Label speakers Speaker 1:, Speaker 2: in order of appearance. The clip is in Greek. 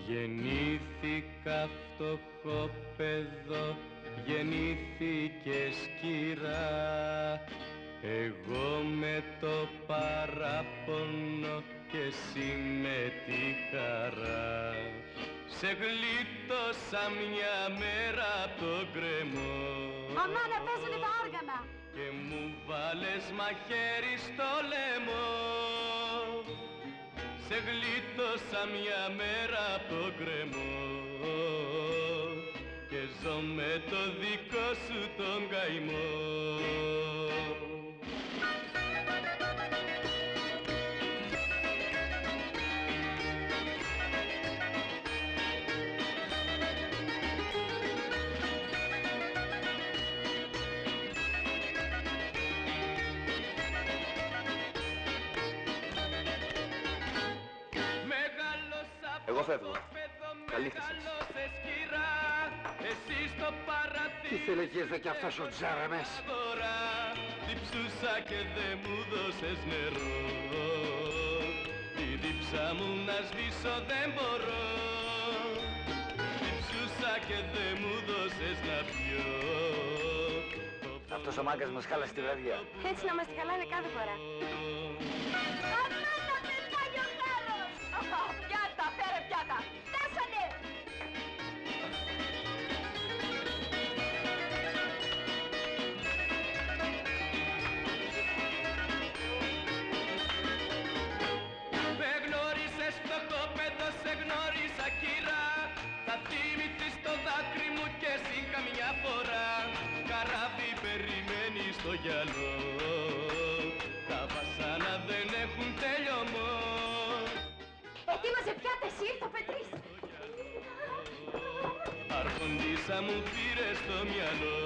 Speaker 1: Γεννήθηκα φτωχόπαιδο, γεννήθηκες κυρά. Εγώ με το παράπονο και εσύ με τη χαρά. Σε γλίτωσα μια μέρα απ' το γκρεμό.
Speaker 2: Μαμά, να παίζουνε τα όργανα.
Speaker 1: Και μου βάλες μαχαίρι στο λαιμό. Σε γλίτωσα μια μέρα απ' το γκρεμό και ζω με το δικό σου τον καημό.
Speaker 3: Εγώ φεύγω. Καλή νύχτα σας.
Speaker 4: Ήθελε και ήρθε κι αυτός ο Τζάραμες.
Speaker 1: Διψούσα και δε μου δώσες νερό. Τη δίψα μου να σβήσω δεν μπορώ. Διψούσα και δε μου δώσες να πιω.
Speaker 3: Αυτός ο μάγκας μας χάλασε τη βραδιά.
Speaker 2: Έτσι να μας τη χαλάνε κάθε φορά. Αμάτα πετάγει ο χάρος! Πιάτα, φέρε πιάτα! Φτάσανε!
Speaker 1: Με γνώρισες φτωχόπαιδο, σε γνώρισα κυρά. Θα θυμηθείς το δάκρυ μου και εσύ καμιά φορά. Καράβι περιμένει στο γυαλό, τα βασάνα δεν έχουν τέλειωμό.
Speaker 2: Ετοίμασε πιάτα, εσύ ήρθε ο Πετρής.
Speaker 1: Αρχοντίσα μου πήρε στο μυαλό.